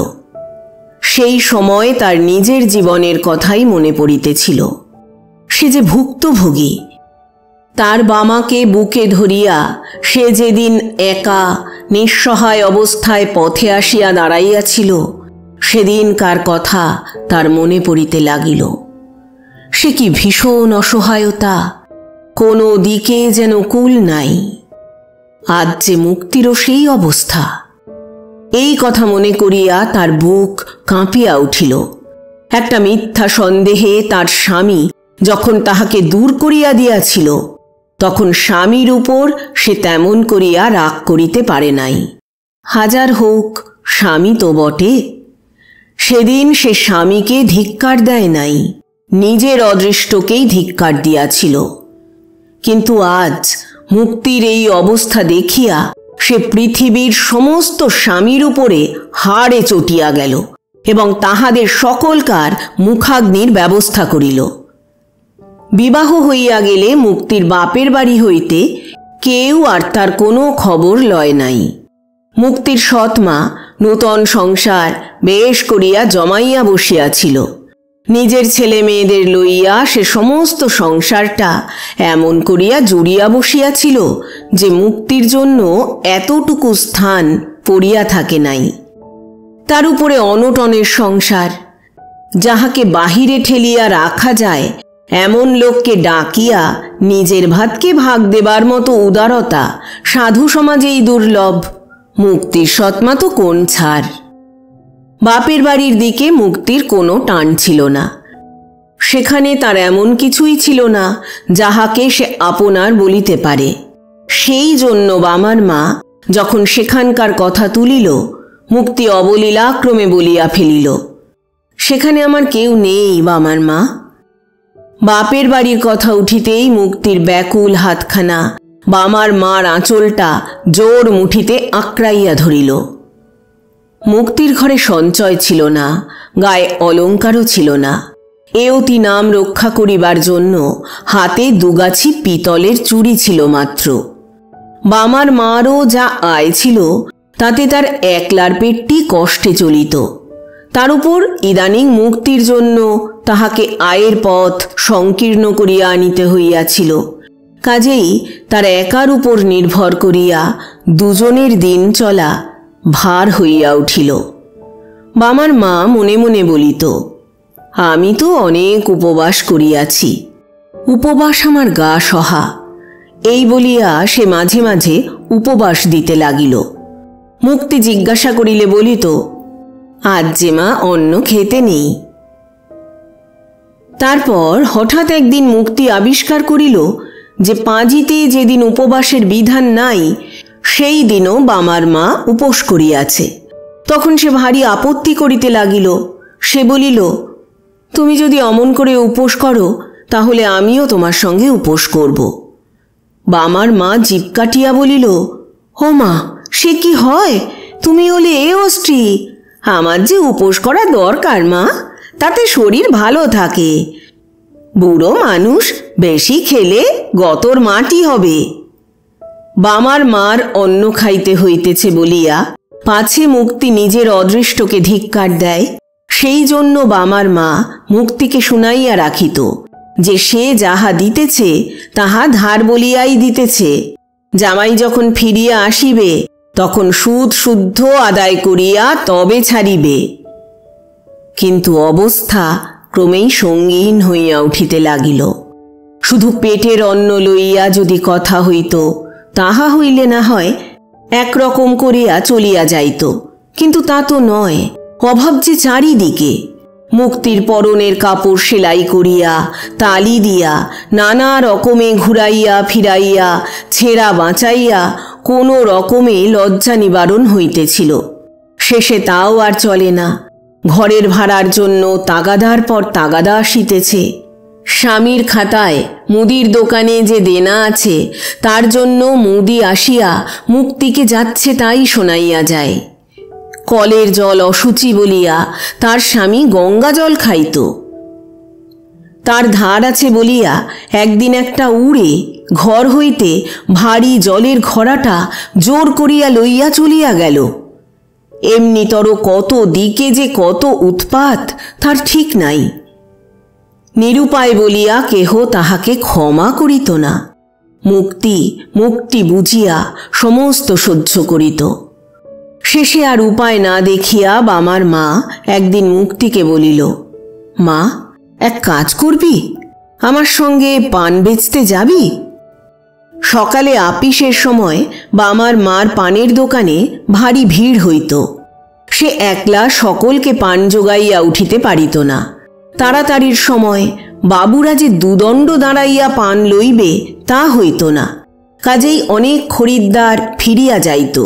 S1: সেই সময় তার নিজের জীবনের কথাই মনে পড়িতেছিল। সে যে ভুক্তভোগী। তার বামাকে বুকে ধরিয়া সে যেদিন একা নিঃসহায় অবস্থায় পথে আসিয়া দাঁড়াইয়াছিল, সেদিনকার কথা তার মনে পড়িতে লাগিল। সে কি ভীষণ অসহায়তা, কোনো দিকে যেন কুল নাই। আজ যে মুক্তিরও সেই অবস্থা। এই কথা মনে করিয়া তার বুক কাঁপিয়া উঠিল। একটা মিথ্যা সন্দেহে তার স্বামী যখন তাহাকে দূর করিয়া দিয়াছিল, তখন স্বামীর উপর সে তেমন করিয়া রাগ করিতে পারে নাই। হাজার হোক স্বামী তো বটে। সেদিন সে স্বামীকে ধিক্কার দেয় নাই, নিজের অদৃষ্টকেই ধিক্কার দিয়াছিল। কিন্তু আজ মুক্তির এই অবস্থা দেখিয়া সে পৃথিবীর সমস্ত স্বামীর উপরে হাড়ে চটিয়া গেল এবং তাহাদের সকলকার মুখাগ্নির ব্যবস্থা করিল। বিবাহ হইয়া গেলে মুক্তির বাপের বাড়ি হইতে কেউ আর তার কোনো খবর লয় নাই। মুক্তির সৎমা নূতন সংসার বেশ করিয়া জমাইয়া বসিয়াছিল। নিজের ছেলে মেয়েদের লইয়া সে সমস্ত সংসারটা এমন করিয়া জুড়িয়া বসিয়াছিল যে মুক্তির জন্য এতটুকু স্থান পড়িয়া থাকে নাই। তার উপরে অনটনের সংসার, যাহাকে বাহিরে ঠেলিয়া রাখা যায় এমন লোককে ডাকিয়া নিজের ভাতকে ভাগ দেবার মতো উদারতা সাধু সমাজেই দুর্লভ। মুক্তির সৎমা তো কোন ছাড়। বাপের বাড়ির দিকে মুক্তির কোনো টান ছিল না। সেখানে তার এমন কিছুই ছিল না যাহাকে সে আপনার বলিতে পারে। সেই জন্য বামার মা যখন সেখানকার কথা তুলিল, মুক্তি অবলীলাক্রমে বলিয়া ফেলিল, সেখানে আমার কেউ নেই বামার মা। বাপের বাড়ির কথা উঠিতেই মুক্তির ব্যাকুল হাতখানা বামার মার আঁচলটা জোর মুঠিতে আঁকড়াইয়া ধরিল। মুক্তির ঘরে সঞ্চয় ছিল না, গায়ে অলঙ্কারও ছিল না। এ অতি নাম রক্ষা করিবার জন্য হাতে দুগাছি পিতলের চুড়ি ছিল মাত্র। বামার মারও যা আয় ছিল তাতে তার একলার পেটটি কষ্টে চলিত। তার উপর ইদানিং মুক্তির জন্য তাহাকে আয়ের পথ সংকীর্ণ করিয়া আনিতে হইয়াছিল। কাজেই তার একার উপর নির্ভর করিয়া দুজনের দিন চলা ভার হইয়া উঠিল। বামার মা মনে মনে বলিত, আমি তো অনেক উপবাস করিয়াছি, উপবাস আমার গা সহা। এই বলিয়া সে মাঝে মাঝে উপবাস দিতে লাগিল। মুক্তি জিজ্ঞাসা করিলে বলিত, আজ যে মা অন্ন খেতে নেই। তারপর হঠাৎ একদিন মুক্তি আবিষ্কার করিল যে পাঁজিতে যেদিন উপবাসের বিধান নাই সেই দিনও বামার মা উপোস করিয়াছে। তখন সে ভারী আপত্তি করিতে লাগিল। সে বলিল, তুমি যদি অমন করে উপোস করো তাহলে আমিও তোমার সঙ্গে উপোস করব। বামার মা জিভ কাটিয়া বলিল, ও মা, সে কি হয়? তুমি হলে এ অস্ত্রী। আমার যে উপোস করা দরকার মা, তাতে শরীর ভালো থাকে। বুড়ো মানুষ বেশি খেলে গতর মাটি হবে। বামার মার অন্ন খাইতে হইতেছে বলিয়া পাছে মুক্তি নিজের অদৃষ্টকে ধিক্কার দেয়, সেই জন্য বামার মা মুক্তিকে শুনাইয়া রাখিত যে সে যাহা দিতেছে তাহা ধার বলিয়াই দিতেছে। জামাই যখন ফিরিয়া আসিবে তখন সুদ শুদ্ধ আদায় করিয়া তবে ছাড়িবে। কিন্তু অবস্থা ক্রমেই সঙ্গীন হইয়া উঠিতে লাগিল। শুধু পেটের অন্ন লইয়া যদি কথা হইত তাহা হইলে না হয় একরকম করিয়া চলিয়া যাইত, কিন্তু তা তো নয়। অভাব যে চারিদিকে। মুক্তির পরনের কাপড় সেলাই করিয়া, তালি দিয়া, নানা রকমে ঘুরাইয়া ফিরাইয়া, ছেঁড়া বাঁচাইয়া কোনো রকমে লজ্জা নিবারণ হইতেছিল। শেষে তাও আর চলে না। ঘরের ভাড়ার জন্য তাগাদার পর তাগাদা আসিতেছে। স্বামীর খাতায় মুদির দোকানে যে দেনা আছে তার জন্য মুদি আসিয়া মুক্তিকে যাচ্ছে তাই শোনাইয়া যায়। কলের জল অসুচি বলিয়া তার স্বামী গঙ্গা জল খাইত। তার ধার আছে বলিয়া একদিন একটা উড়ে ঘর হইতে ভারী জলের ঘড়াটা জোর করিয়া লইয়া চলিয়া গেল। এমনিতর কত দিকে যে কত উৎপাত তার ঠিক নাই। নিরুপায় বলিয়া কেহ তাহাকে ক্ষমা করিত না। মুক্তি বুঝিয়া সমস্ত সহ্য করিত। শেষে আর উপায় না দেখিয়া বামার মা একদিন মুক্তিকে বলিল, মা, এক কাজ করবি? আমার সঙ্গে পান বেচতে যাবি? সকালে আপিসের সময় বামার মার পানের দোকানে ভারী ভিড় হইত। সে একলা সকলকে পান জোগাইয়া উঠিতে পারিত না। তাড়াতাড়ির সময় বাবুরা যে দুদণ্ড দাঁড়াইয়া পান লইবে তা হইত না। কাজেই অনেক খরিদ্দার ফিরিয়া যাইত।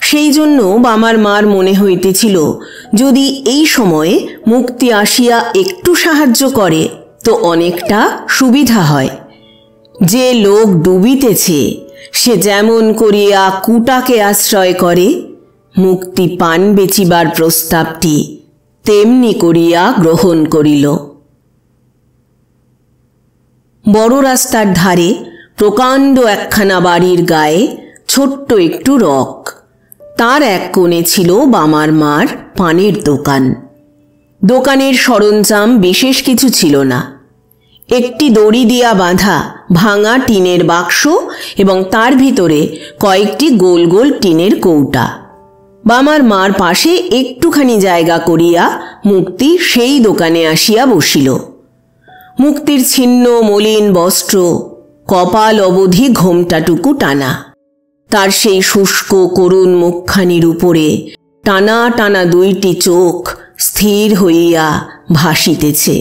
S1: সেই জন্য বামার মার মনে হইতেছিল যদি এই সময়ে মুক্তি আসিয়া একটু সাহায্য করে তো অনেকটা সুবিধা হয়। যে লোক ডুবিতেছে সে যেমন করিয়া কুটাকে আশ্রয় করে, মুক্তি পান বেচিবার প্রস্তাবটি তেমনি করিয়া গ্রহণ করিল। বড় রাস্তার ধারে প্রকাণ্ড একখানা বাড়ির গায়ে ছোট্ট একটু রক। তার এক কোণে ছিল বামার মার পানের দোকান। দোকানের সরঞ্জাম বিশেষ কিছু ছিল না। একটি দড়ি দিয়া বাঁধা ভাঙা টিনের বাক্স এবং তার ভিতরে কয়েকটি গোল গোল টিনের কৌটা। বামার মার পাশে একটুখানি জায়গা করিয়া মুক্তি সেই দোকানে আসিয়া বসিল। মুক্তির ছিন্ন মলিন বস্ত্র, কপাল অবধি ঘোমটাটুকু টানা। তার সেই শুষ্ক করুণ মুখখানির উপরে টানা টানা দুইটি চোখ স্থির হইয়া ভাসিতেছে।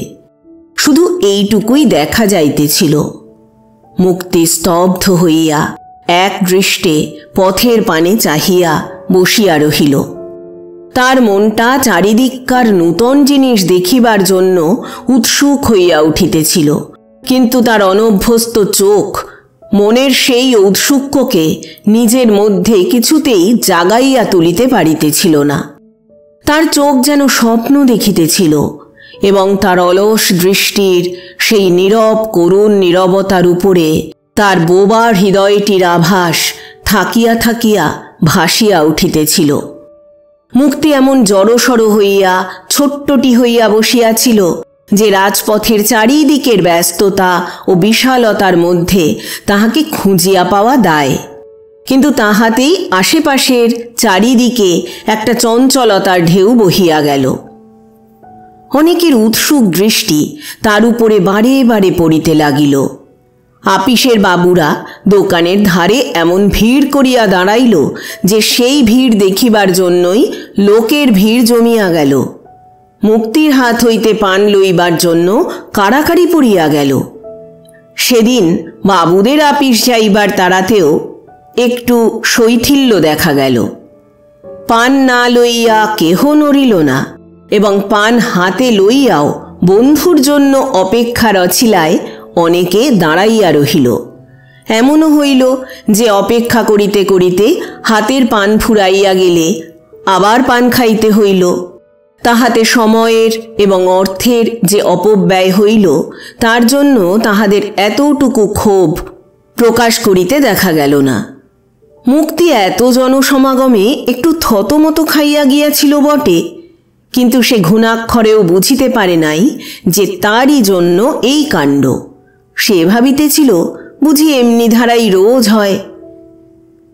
S1: শুধু এইটুকুই দেখা যাইতেছিল। মুক্তি স্তব্ধ হইয়া এক দৃষ্টে পথের পানে চাহিয়া বসিয়া রহিল। তার মনটা চারিদিককার নূতন জিনিস দেখিবার জন্য উৎসুক হইয়া উঠিতেছিল, কিন্তু তার অনভ্যস্ত চোখ মনের সেই ঔৎসুক্যকে নিজের মধ্যে কিছুতেই জাগাইয়া তুলিতে পারিতেছিল না। তার চোখ যেন স্বপ্ন দেখিতেছিল এবং তার অলস দৃষ্টির সেই নীরব করুণ নীরবতার উপরে তার বোবা হৃদয়টির আভাস থাকিয়া থাকিয়া ভাসিয়া উঠিতেছিল। মুক্তি এমন জড়সড় হইয়া ছোট্টটি হইয়া বসিয়াছিল যে রাজপথের চারিদিকের ব্যস্ততা ও বিশালতার মধ্যে তাহাকে খুঁজিয়া পাওয়া দায়। কিন্তু তাহাতেই আশেপাশের চারিদিকে একটা চঞ্চলতার ঢেউ বহিয়া গেল। অনেকের উৎসুক দৃষ্টি তার উপরে বারে বারে পড়িতে লাগিল। আপিসের বাবুরা দোকানের ধারে এমন ভিড় করিয়া দাঁড়াইল যে সেই ভিড় দেখিবার জন্যই লোকের ভিড় জমিয়া গেল। মুক্তির হাত হইতে পান লইবার জন্য কাড়াকাড়ি পড়িয়া গেল। সেদিন বাবুদের আপিস যাইবার তাড়াতেও একটু শৈথিল্য দেখা গেল। পান না লইয়া কেহ নড়িল না এবং পান হাতে লইয়াও বন্ধুর জন্য অপেক্ষার অছিলায় অনেকে দাঁড়াইয়া রহিল। এমনও হইল যে অপেক্ষা করিতে করিতে হাতের পান ফুরাইয়া গেলে আবার পান খাইতে হইল। তাহাতে সময়ের এবং অর্থের যে অপব্যয় হইল তার জন্য তাহাদের এতটুকু ক্ষোভ প্রকাশ করিতে দেখা গেল না। মুক্তি এত জনসমাগমে একটু থতমত খাইয়া গিয়াছিল বটে, কিন্তু সে ঘুণাক্ষরেও বুঝিতে পারে নাই যে তারই জন্য এই কাণ্ড। সে ভাবিতেছিল বুঝি এমনি ধারাই রোজ হয়।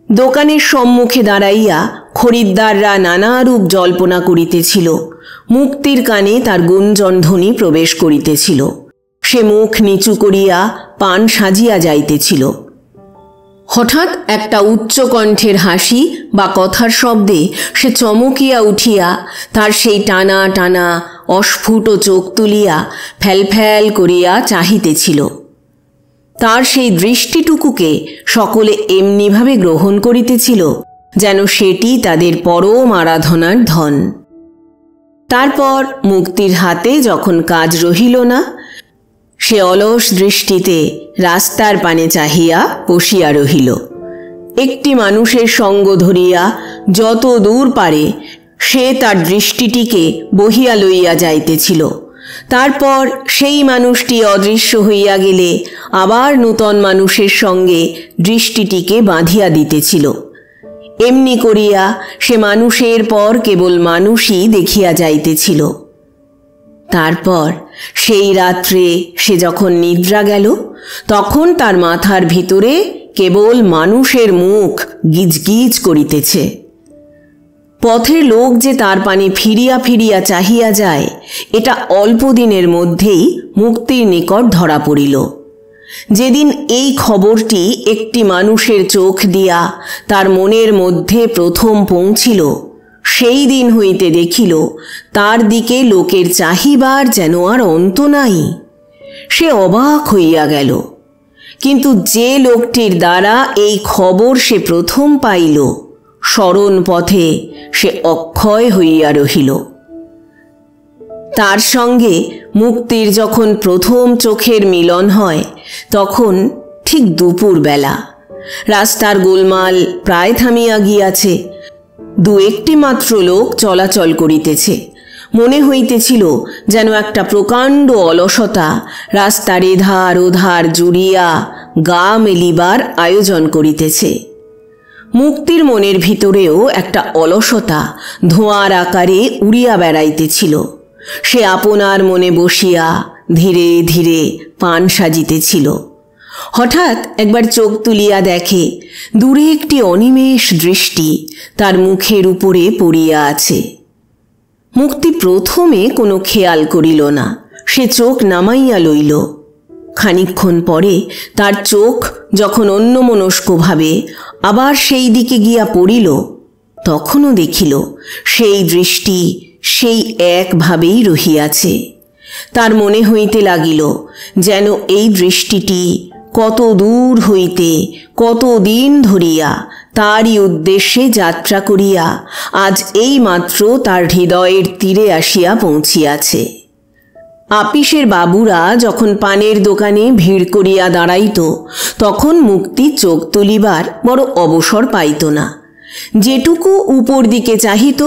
S1: দোকানের সম্মুখে দাঁড়াইয়া খরিদ্দাররা নানারূপ জল্পনা করিতেছিল। মুক্তির কানে তার গুঞ্জন ধ্বনি প্রবেশ করিতেছিল। সে মুখ নিচু করিয়া পান সাজিয়া যাইতেছিল। হঠাৎ একটা উচ্চকণ্ঠের হাসি বা কথার শব্দে সে চমকিয়া উঠিয়া তার সেই টানা টানা অস্ফুট চোখ তুলিয়া ফ্যালফ্যাল করিয়া চাহিতেছিল। তার সেই দৃষ্টিটুকুকে সকলে এমনিভাবে গ্রহণ করিতেছিল যেন সেটি তাদের পরম আরাধনার ধন। তারপর মুক্তির হাতে যখন কাজ রহিল না, সে অলস দৃষ্টিতে রাস্তার পানে চাহিয়া বসিয়া রহিল। একটি মানুষের সঙ্গ ধরিয়া যত দূর পারে সে তার দৃষ্টিটিকে বহিয়া লইয়া যাইতেছিল। তারপর সেই মানুষটি অদৃশ্য হইয়া গেলে আবার নূতন মানুষের সঙ্গে দৃষ্টিটিকে বাঁধিয়া দিতেছিল। এমনি করিয়া সে মানুষের পর কেবল মানুষই দেখিয়া যাইতেছিল। তারপর সেই রাত্রে সে যখন নিদ্রা গেল, তখন তার মাথার ভিতরে কেবল মানুষের মুখ গিজগিজ করিতেছে। পথের লোক যে তার পানে ফিরিয়া ফিরিয়া চাহিয়া যায়, এটা অল্প দিনের মধ্যেই মুক্তির নিকট ধরা পড়িল। যেদিন এই খবরটি একটি মানুষের চোখ দিয়া তার মনের মধ্যে প্রথম পৌঁছিল, সেই দিন হইতে দেখিল তার দিকে লোকের চাহিবার যেন আর অন্ত নাই। সে অবাক হইয়া গেল। কিন্তু যে লোকটির দ্বারা এই খবর সে প্রথম পাইল, স্মরণ পথে সে অক্ষয় হইয়া রহিল। তার সঙ্গে মুক্তির যখন প্রথম চোখের মিলন হয়, তখন ঠিক দুপুর বেলা। রাস্তার গোলমাল প্রায় থামিয়া গিয়াছে। দু একটি মাত্র লোক চলাচল করিতেছে। মনে হইতেছিল যেন একটা প্রকাণ্ড অলসতা রাস্তার এধার ওধার জুড়িয়া গা মেলিবার আয়োজন করিতেছে। মুক্তির মনের ভিতরেও একটা অলসতা ধোঁয়ার আকারে উড়িয়া বেড়াইতেছিল। সে আপনার মনে বসিয়া ধীরে ধীরে পান সাজিতেছিল। হঠাৎ একবার চোখ তুলিয়া দেখে দূরে একটি অনিমেষ দৃষ্টি তার মুখের উপরে পড়িয়া আছে। মুক্তি প্রথমে কোনো খেয়াল করিল না, সে চোখ নামাইয়া লইল। খানিকক্ষণ পরে তার চোখ যখন অন্যমনস্কভাবে আবার সেই দিকে গিয়া পড়িল, তখনও দেখিল সেই দৃষ্টি সেই একভাবেই রহিয়াছে। তার মনে হইতে লাগিল যেন এই দৃষ্টিটি কত দূর হইতে কত দিন ধরিয়া তারই উদ্দেশ্যে যাত্রা করিয়া আজ এই মাত্র তার হৃদয়ের তীরে আসিয়া পৌঁছিয়াছে। আপিসের বাবুরা যখন পানের দোকানে ভিড় করিয়া দাঁড়াইত, তখন মুক্তি চোখ তুলিবার বড় অবসর পাইত না। যেটুকু উপর দিকে চাহিত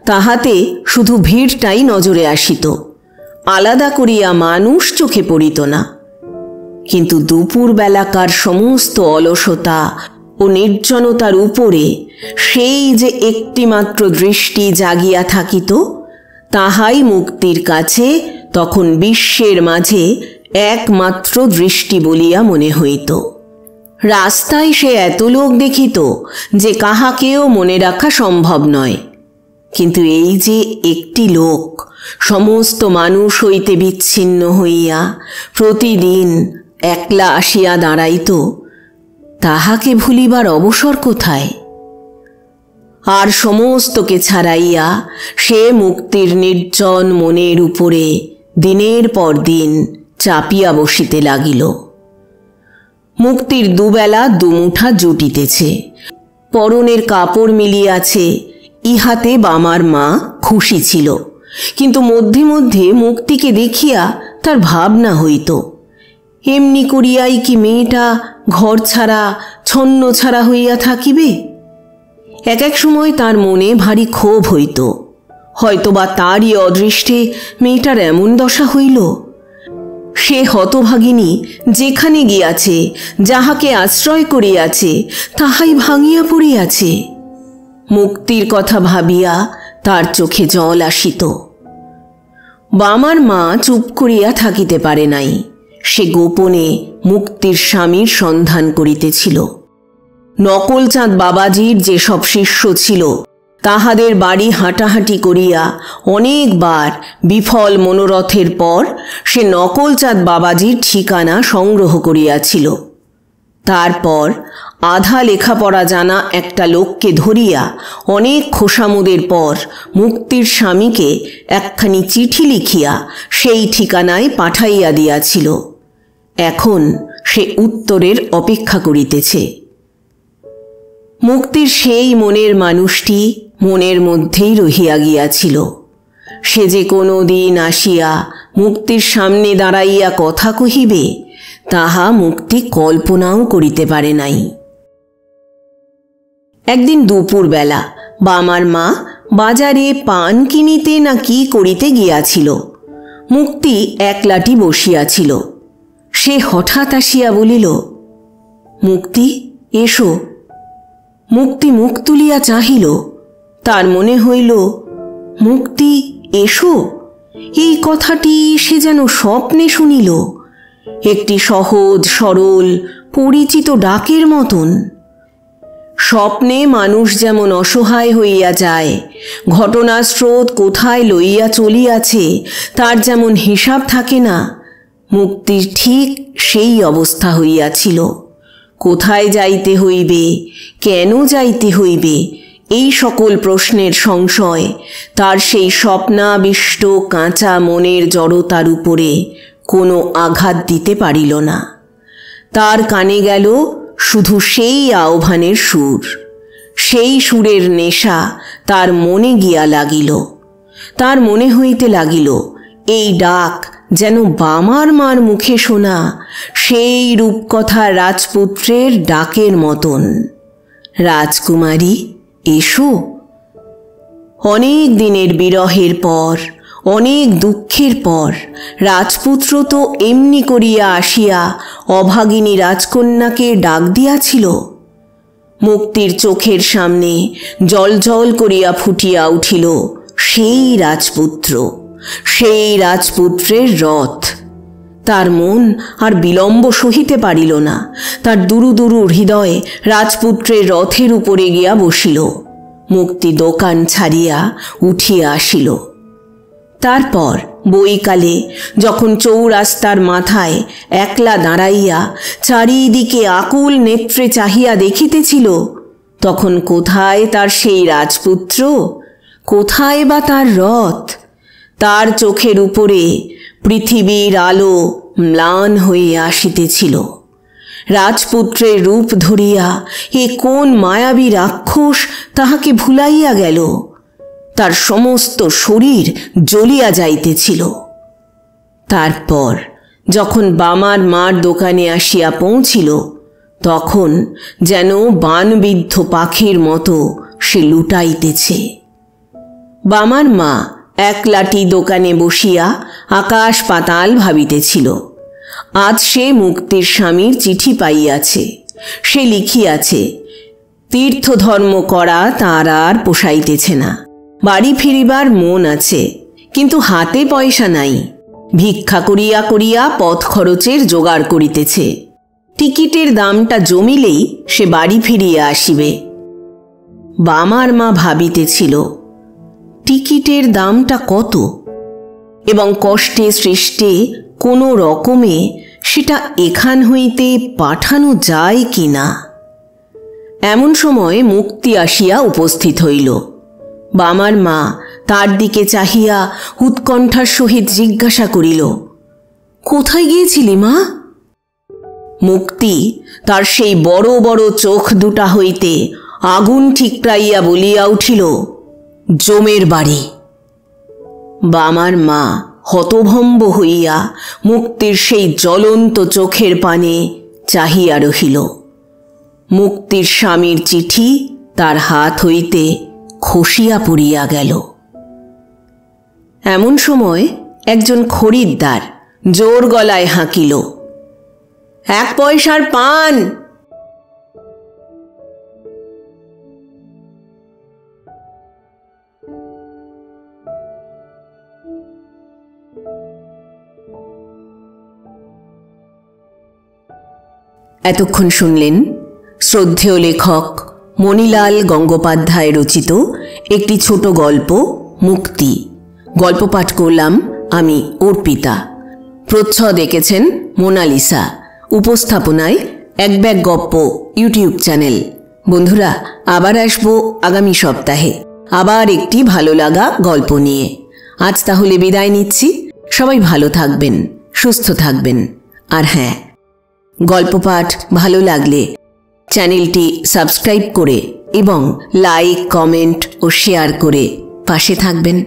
S1: তাহাতে শুধু ভিড়টাই নজরে আসিত, আলাদা করিয়া মানুষ চোখে পড়িত না। কিন্তু দুপুর বেলাকার সমস্ত অলসতা ও নির্জনতার উপরে সেই যে একটিমাত্র দৃষ্টি জাগিয়া থাকিত, তাহাই মুক্তির কাছে তখন বিশ্বের মাঝে একমাত্র দৃষ্টি বলিয়া মনে হইত। রাস্তায় সে এত লোক দেখিত যে কাহাকেও মনে রাখা সম্ভব নয়, কিন্তু এই যে একটি লোক সমস্ত মানুষ হইতে বিচ্ছিন্ন হইয়া প্রতিদিন একলা আসিয়া দাঁড়াইত, তাহাকে ভুলিবার অবসর কোথায়? আর সমস্তকে ছাড়াইয়া সে মুক্তির নির্জন মনের উপরে দিনের পর দিন চাপিয়া বসিতে লাগিল। মুক্তির দুবেলা দুমুঠা জুটিতেছে, পরনের কাপড় মিলিয়াছে, ইহাতে বামার মা খুশি ছিল। কিন্তু মধ্যে মধ্যে মুক্তিকে দেখিয়া তার ভাবনা হইত, এমনি করিয়াই কি মেয়েটা ঘর ছাড়া ছন্ন ছাড়া হইয়া থাকিবে? এক এক সময় তার মনে ভারী ক্ষোভ হইত, হয়তোবা তারই অদৃষ্টে মেয়েটার এমন দশা হইল। সে হতভাগিনী যেখানে গিয়াছে, যাহাকে আশ্রয় করিয়াছে, তাহাই ভাঙিয়া পড়িয়াছে। মুক্তির কথা ভাবিয়া তার চোখে জল আসিত। বামার মা চুপ করিয়া থাকিতে পারে নাই, সে গোপনে মুক্তির স্বামীর সন্ধান করিতেছিল। নকলচাঁদ বাবাজির যেসব শিষ্য ছিল, তাহাদের বাড়ি হাঁটাহাঁটি করিয়া অনেকবার বিফল মনোরথের পর সে নকলচাঁদ বাবাজির ঠিকানা সংগ্রহ করিয়াছিল। তারপর আধা লেখাপড়া জানা একটা লোককে ধরিয়া অনেক খোসামুদের পর মুক্তির স্বামীকে একখানি চিঠি লিখিয়া সেই ঠিকানায় পাঠাইয়া দিয়াছিল। এখন সে উত্তরের অপেক্ষা করিতেছে। মুক্তির সেই মনের মানুষটি মনের মধ্যেই রহিয়া গিয়াছিল। সে যে কোনো দিন আসিয়া মুক্তির সামনে দাঁড়াইয়া কথা কহিবে, তাহা মুক্তি কল্পনাও করিতে পারে নাই। একদিন দুপুর বেলা বামার মা বাজারে পান কিনিতে না কি করিতে গিয়াছিল। মুক্তি একলাটি বসিয়াছিল। সে হঠাৎ আসিয়া বলিল, মুক্তি, এসো। মুক্তি মুখ তুলিয়া চাহিল। তার মনে হইল, মুক্তি এসো, এই কথাটি সে যেন স্বপ্নে শুনিল, একটি সহজ সরল পরিচিত ডাকের মতন। স্বপ্নে মানুষ যেমন অসহায় হইয়া যায়, ঘটনার স্রোত কোথায় লইয়া চলিয়াছে তার যেমন হিসাব থাকে না, মুক্তির ঠিক সেই অবস্থা হইয়াছিল। কোথায় যাইতে হইবে, কেন যাইতে হইবে, এই সকল প্রশ্নের সংশয় তার সেই স্বপ্নাবিষ্ট কাঁচা মনের জড়তার উপরে কোনো আঘাত দিতে পারিল না। তার কানে গেল শুধু সেই আহ্বানের সুর। সেই সুরের নেশা তার মনে গিয়া লাগিল। তার মনে হইতে লাগিল, এই ডাক যেন বামার মার মুখে শোনা সেই রূপকথা রাজপুত্রের ডাকের মতন, রাজকুমারী এসো। অনেক দিনের বিরহের পর, অনেক দুঃখের পর রাজপুত্র তো এমনি করিয়া আসিয়া অভাগিনী রাজকন্যাকে ডাক দিয়াছিল। মুক্তির চোখের সামনে জল জল করিয়া ফুটিয়া উঠিল সেই রাজপুত্র, সেই রাজপুত্রের রথ। তার মন আর বিলম্ব সহিতে পারিল না। তার দুরু দুরু হৃদয়ে রাজপুত্রের রথের উপরে গিয়া বসিল। মুক্তি দোকান ছাড়িয়া উঠিয়া আসিল। তারপর বৈকালে যখন চৌরাস্তার মাথায় একলা দাঁড়াইয়া চারিদিকে আকুল নেত্রে চাহিয়া দেখিতেছিল, তখন কোথায় তার সেই রাজপুত্র, কোথায় বা তার রথ? তার চোখের উপরে পৃথিবীর আলো ম্লান হইয়া আসিতেছিল। রাজপুত্রের রূপ ধরিয়া এ কোন মায়াবী রাক্ষস তাহাকে ভুলাইয়া গেল। তার সমস্ত শরীর জ্বলিয়া যাইতেছিল। তারপর যখন বামার মার দোকানে আসিয়া পৌঁছিল, তখন যেন বানবিদ্ধ পাখির মতো সে লুটাইতেছে। বামার মা একলাটি দোকানে বসিয়া আকাশ পাতাল ভাবিতেছিল। আজ সে মুক্তির স্বামীর চিঠি পাইয়াছে। সে লিখিয়াছে, তীর্থধর্ম করা তার আর পোষাইতেছে না। বাড়ি ফিরিবার মন আছে, কিন্তু হাতে পয়সা নাই। ভিক্ষা করিয়া করিয়া পথ খরচের জোগাড় করিতেছে। টিকিটের দামটা জমিলেই সে বাড়ি ফিরিয়া আসিবে। বামার মা ভাবিতেছিল, টিকিটের দামটা কত, এবং কষ্টে সৃষ্টে কোনো রকমে সেটা এখান হইতে পাঠানো যায় কি না। এমন সময় মুক্তি আসিয়া উপস্থিত হইল। বামার মা তার দিকে চাহিয়া উৎকণ্ঠার সহিত জিজ্ঞাসা করিল, কোথায় গিয়েছিলি মা? মুক্তি তার সেই বড় বড় চোখ দুটা হইতে আগুন ঠিকরাইয়া বলিয়া উঠিল, জমের বাড়ি। বামার মা হতভম্ব হইয়া মুক্তির সেই জ্বলন্ত চোখের পানে চাহিয়া রহিল। মুক্তির স্বামীর চিঠি তার হাত হইতে খসিয়া পড়িয়া গেল। এমন সময় একজন খরিদ্দার জোর গলায় হাঁকিল, 1 পয়সার পান। এতক্ষণ শুনলেন শ্রদ্ধেয় লেখক মণিলাল গঙ্গোপাধ্যায় রচিত একটি ছোট গল্প মুক্তি। গল্প পাঠ করলাম আমি অর্পিতা। প্রচ্ছদ এঁকেছেন মোনালিসা। উপস্থাপনায় এক ব্যাগ গপ্প ইউটিউব চ্যানেল। বন্ধুরা, আবার আসবো আগামী সপ্তাহে আবার একটি ভালো লাগা গল্প নিয়ে। আজ তাহলে বিদায় নিচ্ছি। সবাই ভালো থাকবেন, সুস্থ থাকবেন। আর হ্যাঁ, গল্প পাঠ ভালো লাগলে চ্যানেলটি সাবস্ক্রাইব করে এবং লাইক, কমেন্ট ও শেয়ার করে পাশে থাকবেন।